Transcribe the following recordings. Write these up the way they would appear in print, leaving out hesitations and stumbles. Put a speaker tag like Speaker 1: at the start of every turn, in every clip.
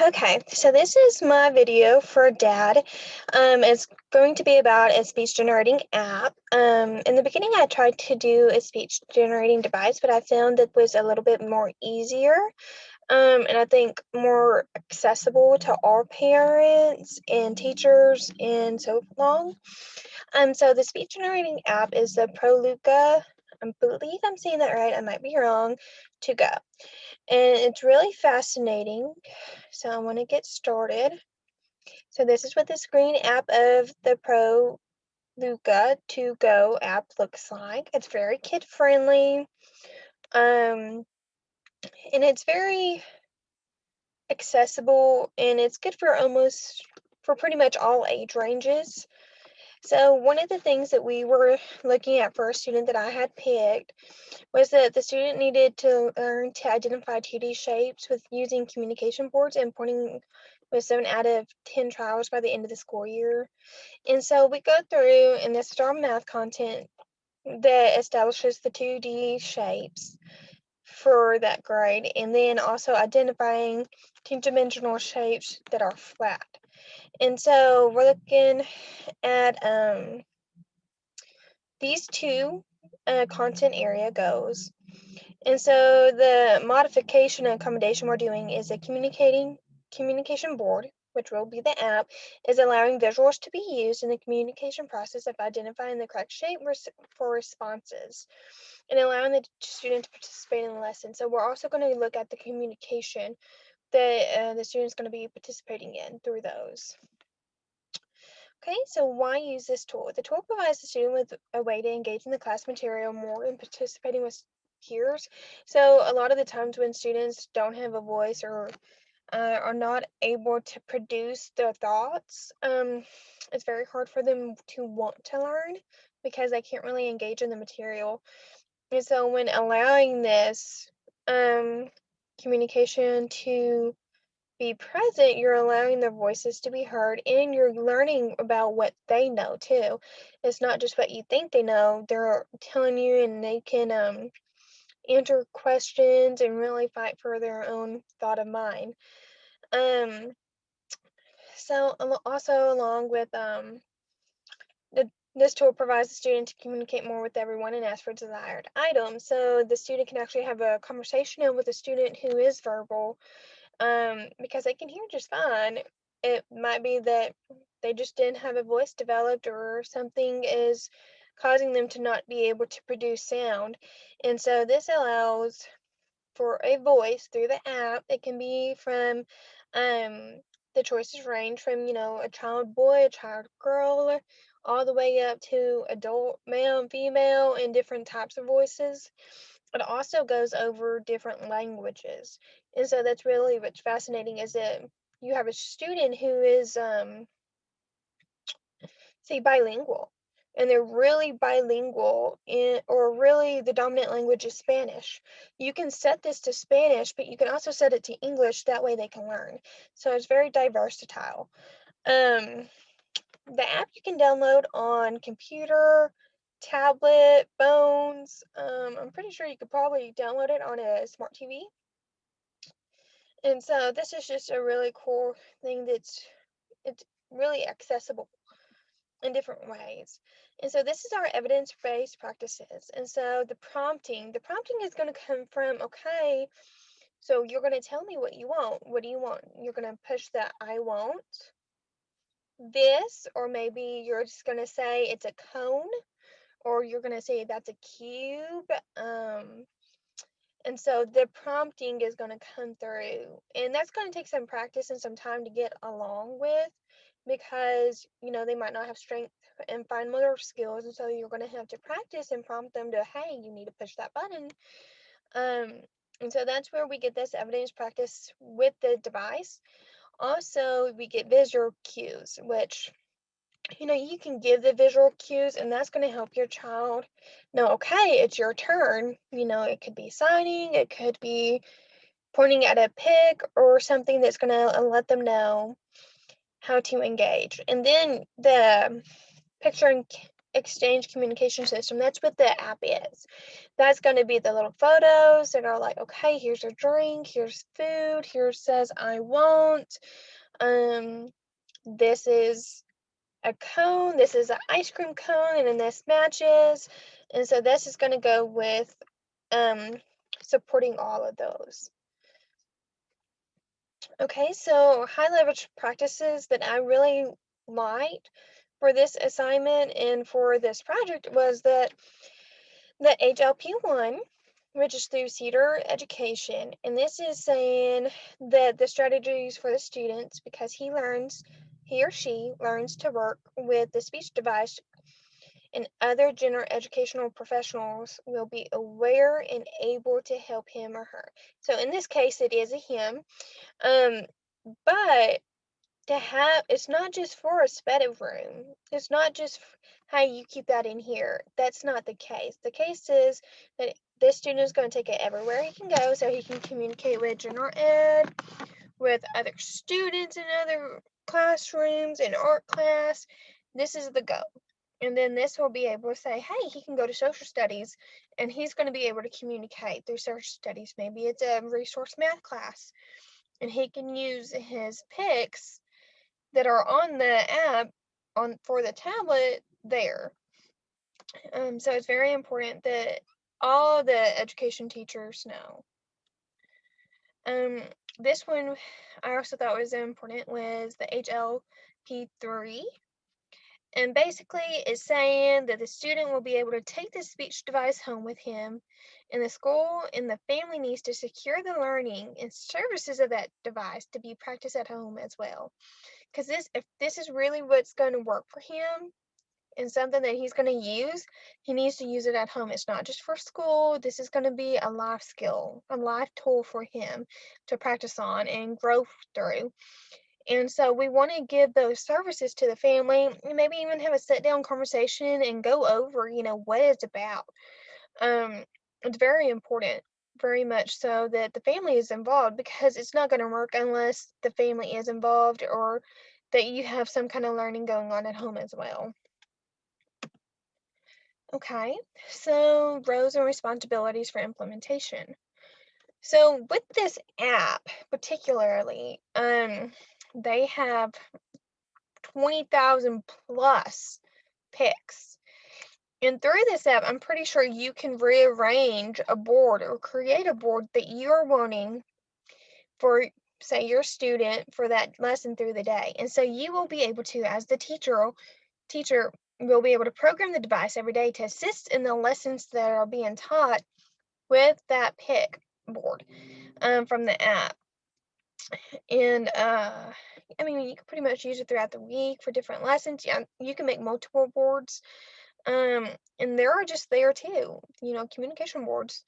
Speaker 1: Okay, so this is my video for DADD. It's going to be about a speech generating app. In the beginning, I tried to do a speech generating device, but I found that was a little bit more easier, and I think more accessible to all parents and teachers and so long. So the speech generating app is the ProLuca. I believe I'm saying that right. I might be wrong. To go. And it's really fascinating. So I want to get started. So this is what the screen app of the Pro Luca to Go app looks like. It's very kid friendly. And it's very accessible, and it's good for pretty much all age ranges. So one of the things that we were looking at for a student that I had picked was that the student needed to learn to identify 2D shapes with using communication boards and pointing with 7 out of 10 trials by the end of the school year. And so we go through, and this is our math content that establishes the 2D shapes for that grade, and then also identifying two-dimensional shapes that are flat. And so we're looking at these two content area goes. And so the modification and accommodation we're doing is a communication board, which will be the app, is allowing visuals to be used in the communication process of identifying the correct shape for responses and allowing the student to participate in the lesson. So we're also going to look at the communication that the student's going to be participating in through those. Okay, so why use this tool? The tool provides the student with a way to engage in the class material more and participating with peers. So a lot of the times when students don't have a voice or are not able to produce their thoughts, it's very hard for them to want to learn because they can't really engage in the material. And so when allowing this communication to be present, you're allowing their voices to be heard, and you're learning about what they know too. It's not just what you think they know, they're telling you, and they can answer questions and really fight for their own thought of mind. Um, so also along with this tool provides the student to communicate more with everyone and ask for desired items. So the student can actually have a conversation with a student who is verbal, because they can hear just fine. It might be that they just didn't have a voice developed, or something is causing them to not be able to produce sound. And so this allows for a voice through the app. It can be from the choices range from, a child boy, a child girl, all the way up to adult male and female, and different types of voices. It also goes over different languages. And so that's really what's fascinating, is that you have a student who is say bilingual, and they're really bilingual or really the dominant language is Spanish. You can set this to Spanish, but you can also set it to English, that way they can learn. So it's very versatile. The app you can download on computer, tablet, phones. I'm pretty sure you could probably download it on a smart TV. And so this is just a really cool thing it's really accessible in different ways. And so this is our evidence-based practices. And so the prompting is going to come from, okay, so you're going to tell me what you want. What do you want? You're going to push the I want this, or maybe you're just going to say it's a cone, or you're going to say that's a cube. And so the prompting is going to come through, and that's going to take some practice and some time to get along with, because they might not have strength and fine motor skills, and so you're going to have to practice and prompt them to, hey, you need to push that button. And so that's where we get this evidence practice with the device. Also, we get visual cues, which you can give the visual cues, and that's going to help your child know, okay, it's your turn. It could be signing, it could be pointing at a pic, or something that's going to let them know how to engage. And then the picture exchange communication system. That's what the app is. That's going to be the little photos that are like, okay, here's a drink, here's food, here says I won't. This is a cone, this is an ice cream cone, and then this matches. And so this is going to go with supporting all of those. Okay, so high leverage practices that I really liked for this assignment and for this project was that the HLP1, which is through Cedar Education, and this is saying that the strategies for the students, because he or she learns to work with the speech device, and other general educational professionals will be aware and able to help him or her. So in this case, it is a him. Um, but to have, it's not just for a sped room. It's not just how you keep that in here. That's not the case. The case is that this student is going to take it everywhere he can go, so he can communicate with general ed, with other students in other classrooms, in art class. This is the go. And then this will be able to say, hey, he can go to social studies and he's going to be able to communicate through social studies. Maybe it's a resource math class and he can use his pics that are on the app for the tablet there. So it's very important that all the education teachers know. This one I also thought was important was the HLP3. And basically it's saying that the student will be able to take the speech device home with him, and the school and the family needs to secure the learning and services of that device to be practiced at home as well. Because if this is really what's going to work for him and something that he's going to use, he needs to use it at home. It's not just for school. This is going to be a life skill, a life tool for him to practice on and grow through. And so we want to give those services to the family, and maybe even have a sit down conversation and go over, what it's about. It's very important, very much so, that the family is involved, because it's not going to work unless the family is involved or that you have some kind of learning going on at home as well. Okay, so roles and responsibilities for implementation. So with this app particularly, they have 20,000 plus picks. And through this app, I'm pretty sure you can rearrange a board or create a board that you're wanting for, say, your student for that lesson through the day. And so you will be able to, as the teacher will be able to program the device every day to assist in the lessons that are being taught with that pick board from the app. And I mean, you can pretty much use it throughout the week for different lessons. Yeah, you can make multiple boards. And there are just there too, communication boards.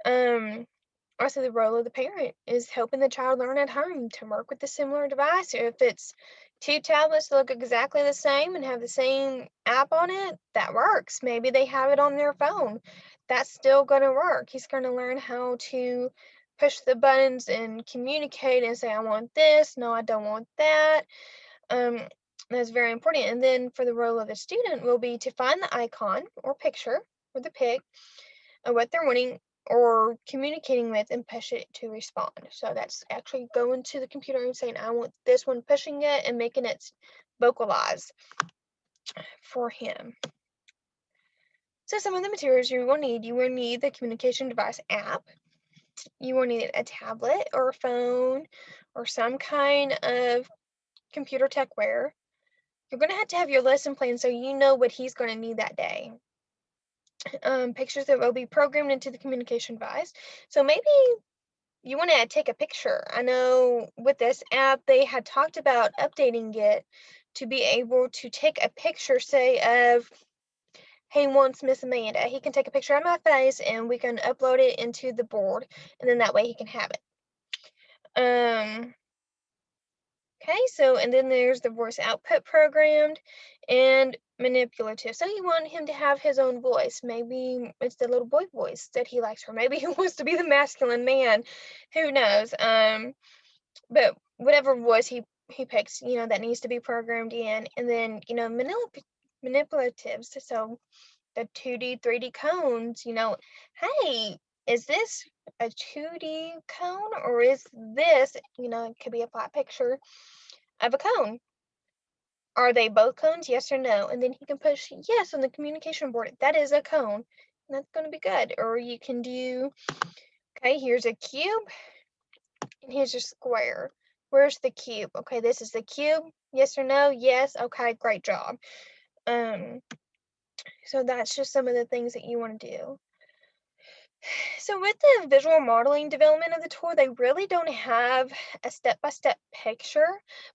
Speaker 1: Also, the role of the parent is helping the child learn at home to work with a similar device. If it's two tablets that look exactly the same and have the same app on it, that works. Maybe they have it on their phone. That's still going to work. He's going to learn how to push the buttons and communicate and say, I want this. No, I don't want that. That's very important. And then for the role of the student will be to find the icon or picture or the pic of what they're wanting or communicating with and push it to respond. So that's actually going to the computer and saying, I want this one, pushing it and making it vocalize for him. So some of the materials you will need the communication device app. You will need a tablet or a phone or some kind of computer techware. You're going to have your lesson plan so you know what he's going to need that day. Pictures that will be programmed into the communication device. So maybe you want to take a picture. I know with this app, they had talked about updating it to be able to take a picture, say, of, hey, wants Miss Amanda. He can take a picture of my face and we can upload it into the board, and then that way he can have it. Okay, so, and then there's the voice output programmed and manipulative. So you want him to have his own voice. Maybe it's the little boy voice that he likes, or maybe he wants to be the masculine man. Who knows? But whatever voice he picks, that needs to be programmed in. And then, manipulatives. So the 2D, 3D cones, hey, is this a 2D cone or is this, it could be a flat picture of a cone. Are they both cones? Yes or no? And then he can push yes on the communication board. That is a cone. And that's going to be good. Or you can do, okay, here's a cube and here's a square. Where's the cube? Okay, this is the cube. Yes or no? Yes. Okay, great job. Um, so that's just some of the things that you want to do. So with the visual modeling development of the tool, they really don't have a step-by-step picture,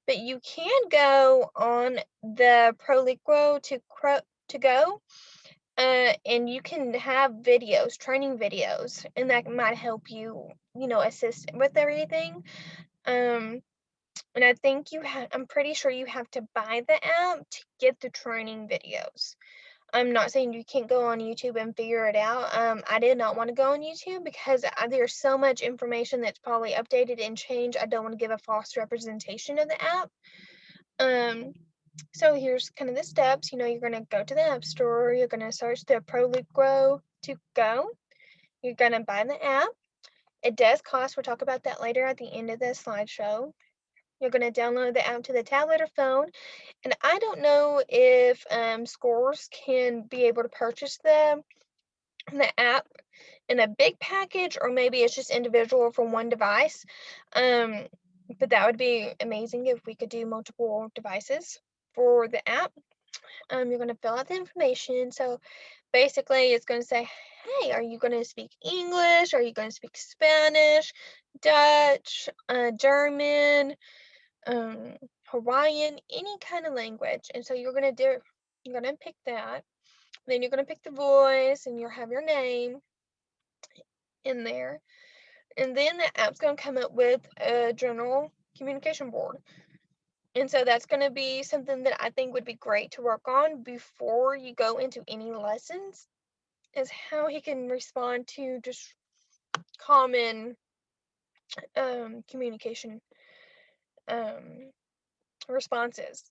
Speaker 1: but you can go on the Proliquo to go, and you can have videos, training videos, and that might help you, assist with everything. And I think I'm pretty sure you have to buy the app to get the training videos. I'm not saying you can't go on YouTube and figure it out. I did not want to go on YouTube because there's so much information that's probably updated and changed. I don't want to give a false representation of the app. So here's kind of the steps. You're going to go to the App Store. You're going to search the Grow to Go. You're going to buy the app. It does cost. We'll talk about that later at the end of the slideshow. You're going to download the app to the tablet or phone. And I don't know if scores can be able to purchase the app in a big package, or maybe it's just individual for one device. But that would be amazing if we could do multiple devices for the app. You're going to fill out the information. So basically, it's going to say, hey, are you going to speak English? Are you going to speak Spanish, Dutch, German, Hawaiian, any kind of language? And so you're going to pick that. Then you're going to pick the voice, and you'll have your name in there. And then the app's going to come up with a general communication board. And so that's going to be something that I think would be great to work on before you go into any lessons, is how he can respond to just common communication responses.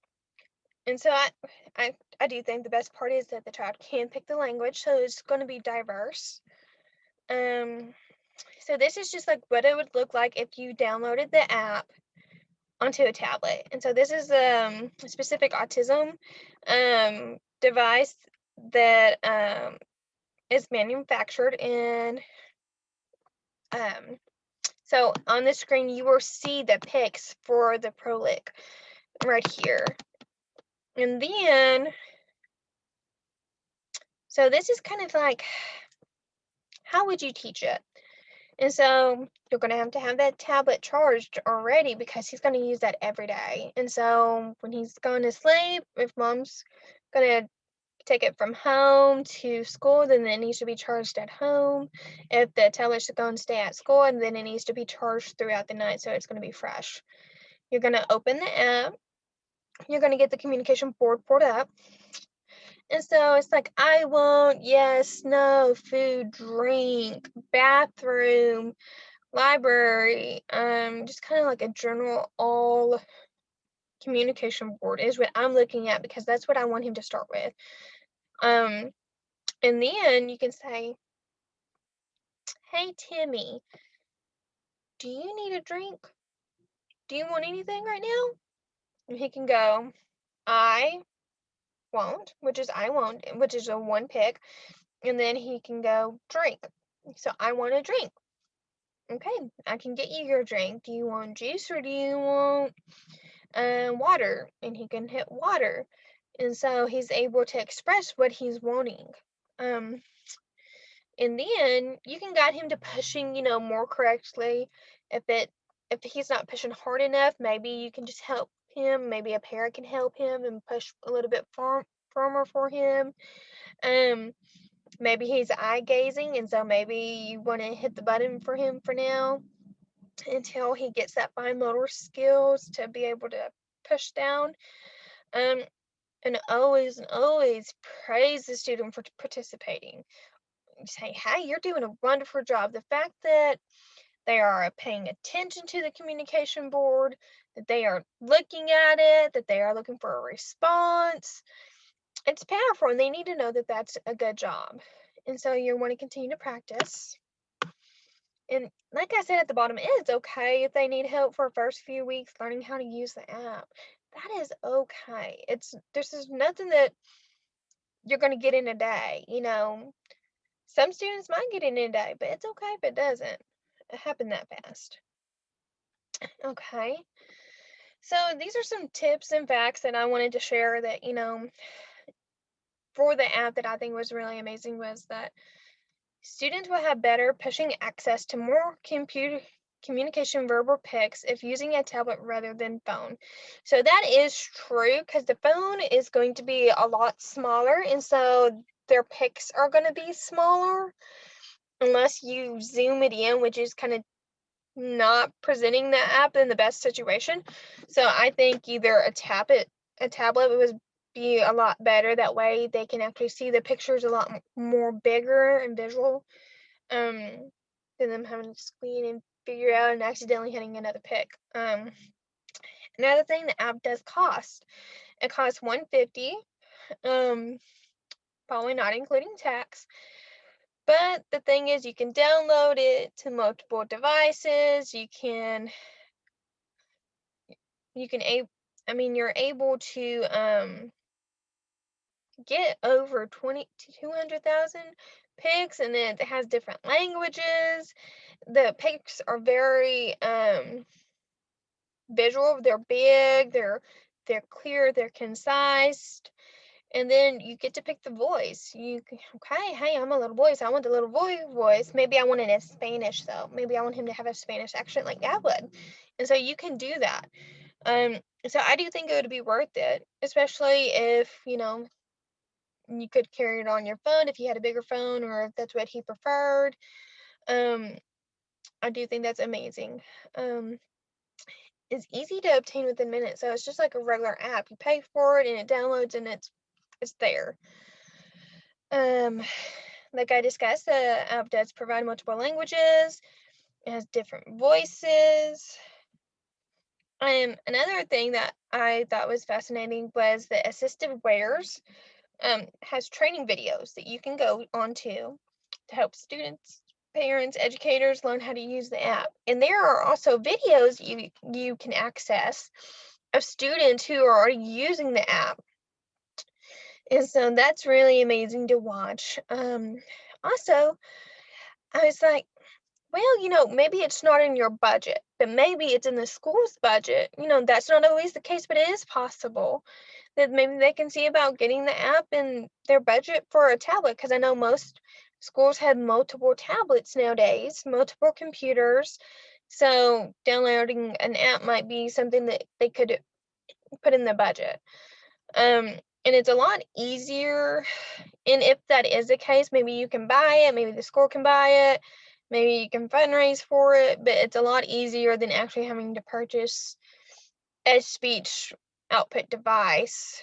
Speaker 1: And so I do think the best part is that the child can pick the language, so it's going to be diverse. So this is just like what it would look like if you downloaded the app onto a tablet. And so this is a specific autism device that is manufactured in so on the screen you will see the pics for the Prolic right here. And then so this is kind of like, how would you teach it? And so you're going to have that tablet charged already because he's going to use that every day. And so when he's going to sleep, if mom's going to take it from home to school, then it needs to be charged at home. If the tablet's going to stay at school, and then it needs to be charged throughout the night, so it's going to be fresh. You're going to open the app. You're going to get the communication board pulled up. And so it's like, I want, yes, no, food, drink, bathroom, library, just kind of like a general all communication board is what I'm looking at, because that's what I want him to start with. And then you can say, hey, Timmy, do you need a drink? Do you want anything right now? And he can go, I won't, which is I won't, which is a one pick. And then he can go, drink. So I want a drink. Okay, I can get you your drink. Do you want juice or do you want water? And he can hit water. And so he's able to express what he's wanting. And then you can guide him to pushing, more correctly. If he's not pushing hard enough, maybe you can just help him. Maybe a parent can help him and push a little bit firmer for him. Maybe he's eye gazing, and so maybe you want to hit the button for him for now until he gets that fine motor skills to be able to push down. And always praise the student for participating. Say, hey, you're doing a wonderful job. The fact that they are paying attention to the communication board, that they are looking at it, that they are looking for a response, it's powerful, and they need to know that that's a good job. And so you want to continue to practice. And like I said at the bottom, it's okay if they need help for the first few weeks learning how to use the app. That is okay. This is nothing that you're going to get in a day. Some students might get in a day, but it's okay if it doesn't happen that fast. Okay. So these are some tips and facts that I wanted to share that, for the app that I think was really amazing was that students will have better pushing access to more communication verbal pics if using a tablet rather than phone. So that is true because the phone is going to be a lot smaller, and so their pics are going to be smaller unless you zoom it in, which is kind of not presenting the app in the best situation. So I think either a tablet would be a lot better. That way they can actually see the pictures a lot more bigger and visual, than them having to squint and figure out and accidentally hitting another pic. Another thing, the app does cost. It costs $150, probably not including tax. But the thing is, you can download it to multiple devices. You're able to get over 20 to 200,000 pics, and it has different languages. The pics are very visual. They're big, they're clear, they're concise. And then you get to pick the voice. Okay, hey, I'm a little boy, so I want the little boy voice. Maybe I want it in Spanish though. Maybe I want him to have a Spanish accent like I would. And so you can do that. Um, so I do think it would be worth it, especially if, you could carry it on your phone if you had a bigger phone or if that's what he preferred. Um, I do think that's amazing. It's easy to obtain within minutes, so it's just like a regular app. You pay for it and it downloads and it's there. Um, like I discussed, the app does provide multiple languages. It has different voices. Another thing that I thought was fascinating was the assistive wears. Has training videos that you can go onto to help students, parents, educators learn how to use the app. And there are also videos you can access of students who are already using the app. And so that's really amazing to watch. Also, I was like, well, maybe it's not in your budget, but maybe it's in the school's budget. That's not always the case, but it is possible that maybe they can see about getting the app in their budget for a tablet, because I know most schools have multiple tablets nowadays, multiple computers. So downloading an app might be something that they could put in the budget. And it's a lot easier. And if that is the case, maybe you can buy it, maybe the school can buy it, maybe you can fundraise for it, but it's a lot easier than actually having to purchase a speech output device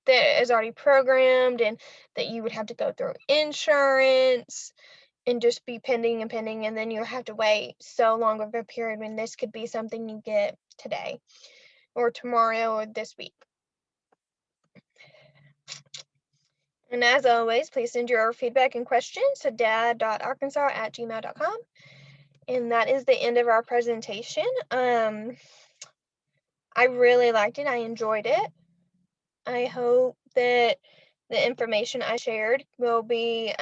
Speaker 1: that is already programmed and that you would have to go through insurance and just be pending and pending, and then you'll have to wait so long of a period when this could be something you get today or tomorrow or this week. And as always, please send your feedback and questions to dadd.arkansas@gmail.com. And that is the end of our presentation. I really liked it. I enjoyed it. I hope that the information I shared will be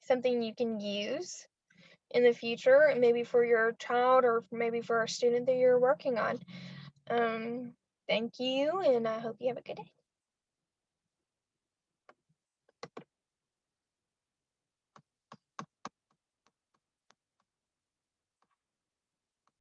Speaker 1: something you can use in the future, maybe for your child or maybe for a student that you're working on. Thank you, and I hope you have a good day.